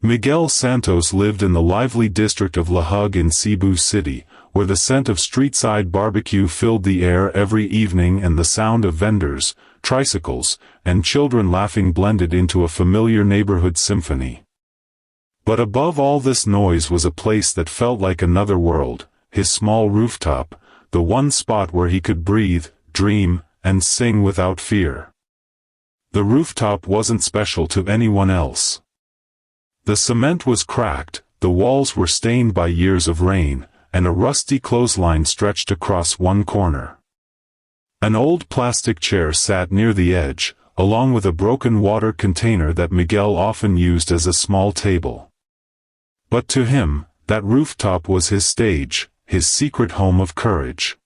Miguel Santos lived in the lively district of Lahug in Cebu City, where the scent of street-side barbecue filled the air every evening and the sound of vendors, tricycles, and children laughing blended into a familiar neighborhood symphony. But above all this noise was a place that felt like another world, his small rooftop, the one spot where he could breathe, dream, and sing without fear. The rooftop wasn't special to anyone else. The cement was cracked, the walls were stained by years of rain, and a rusty clothesline stretched across one corner. An old plastic chair sat near the edge, along with a broken water container that Miguel often used as a small table. But to him, that rooftop was his stage, his secret home of courage.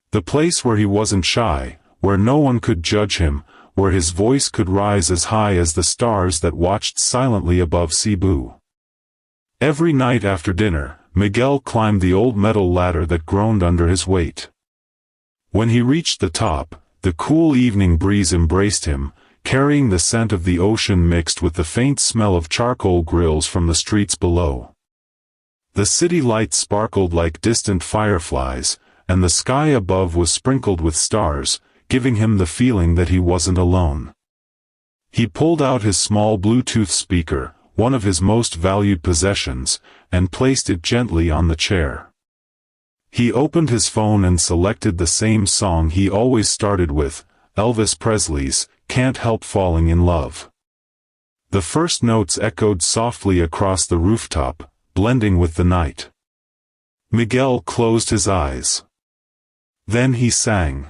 The place where he wasn't shy, where no one could judge him, where his voice could rise as high as the stars that watched silently above Cebu. Every night after dinner, Miguel climbed the old metal ladder that groaned under his weight. When he reached the top, the cool evening breeze embraced him, carrying the scent of the ocean mixed with the faint smell of charcoal grills from the streets below. The city lights sparkled like distant fireflies, and the sky above was sprinkled with stars, giving him the feeling that he wasn't alone. He pulled out his small Bluetooth speaker, one of his most valued possessions, and placed it gently on the chair. He opened his phone and selected the same song he always started with, Elvis Presley's "Can't Help Falling in Love." The first notes echoed softly across the rooftop, blending with the night. Miguel closed his eyes. Then he sang.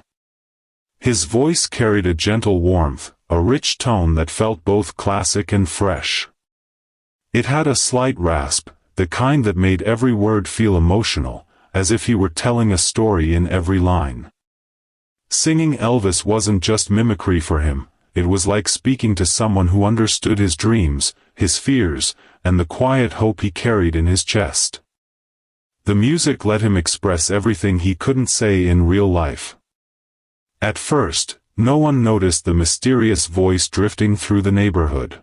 His voice carried a gentle warmth, a rich tone that felt both classic and fresh. It had a slight rasp, the kind that made every word feel emotional, as if he were telling a story in every line. Singing Elvis wasn't just mimicry for him, it was like speaking to someone who understood his dreams, his fears, and the quiet hope he carried in his chest. The music let him express everything he couldn't say in real life. At first, no one noticed the mysterious voice drifting through the neighborhood.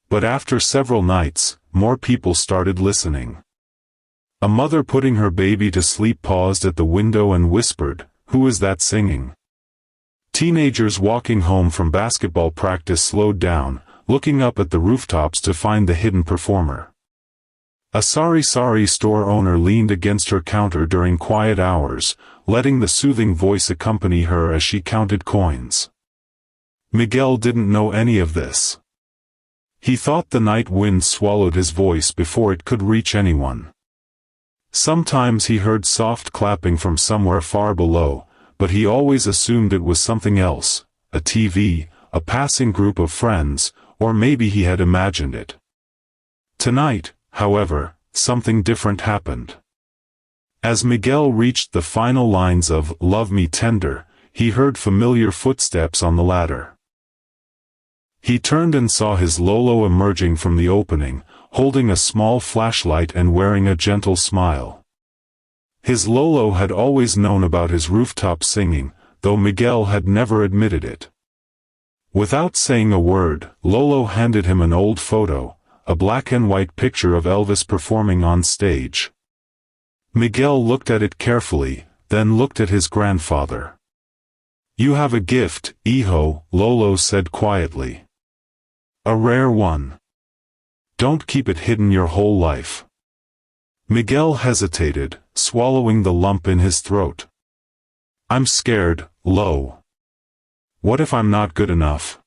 But after several nights, more people started listening. A mother putting her baby to sleep paused at the window and whispered, "Who is that singing?" Teenagers walking home from basketball practice slowed down, looking up at the rooftops to find the hidden performer. A sorry store owner leaned against her counter during quiet hours, letting the soothing voice accompany her as she counted coins. Miguel didn't know any of this. He thought the night wind swallowed his voice before it could reach anyone. Sometimes he heard soft clapping from somewhere far below, but he always assumed it was something else, a TV, a passing group of friends, or maybe he had imagined it. Tonight, however, something different happened. As Miguel reached the final lines of "Love Me Tender," he heard familiar footsteps on the ladder. He turned and saw his Lolo emerging from the opening, holding a small flashlight and wearing a gentle smile. His Lolo had always known about his rooftop singing, though Miguel had never admitted it. Without saying a word, Lolo handed him an old photo, a black and white picture of Elvis performing on stage. Miguel looked at it carefully, then looked at his grandfather. "You have a gift, hijo," Lolo said quietly. "A rare one. Don't keep it hidden your whole life." Miguel hesitated, swallowing the lump in his throat. "I'm scared, Lo. What if I'm not good enough?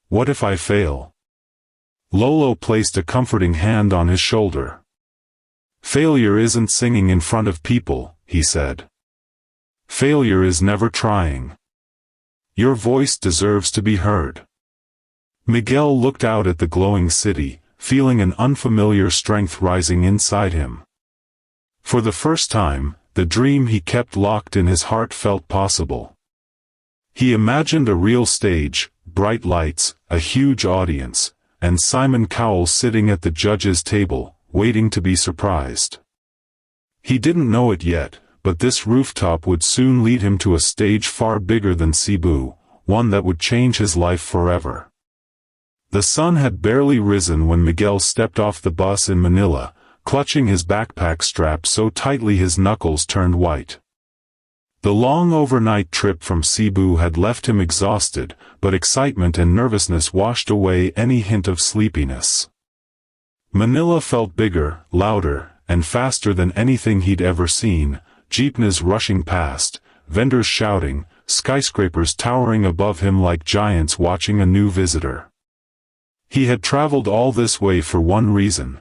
What if I fail?" Lolo placed a comforting hand on his shoulder. "Failure isn't singing in front of people," he said. "Failure is never trying. Your voice deserves to be heard." Miguel looked out at the glowing city, feeling an unfamiliar strength rising inside him. For the first time, the dream he kept locked in his heart felt possible. He imagined a real stage, bright lights, a huge audience, and Simon Cowell sitting at the judge's table, waiting to be surprised. He didn't know it yet, but this rooftop would soon lead him to a stage far bigger than Cebu, one that would change his life forever. The sun had barely risen when Miguel stepped off the bus in Manila, clutching his backpack strap so tightly his knuckles turned white. The long overnight trip from Cebu had left him exhausted, but excitement and nervousness washed away any hint of sleepiness. Manila felt bigger, louder, and faster than anything he'd ever seen, jeepneys rushing past, vendors shouting, skyscrapers towering above him like giants watching a new visitor. He had traveled all this way for one reason,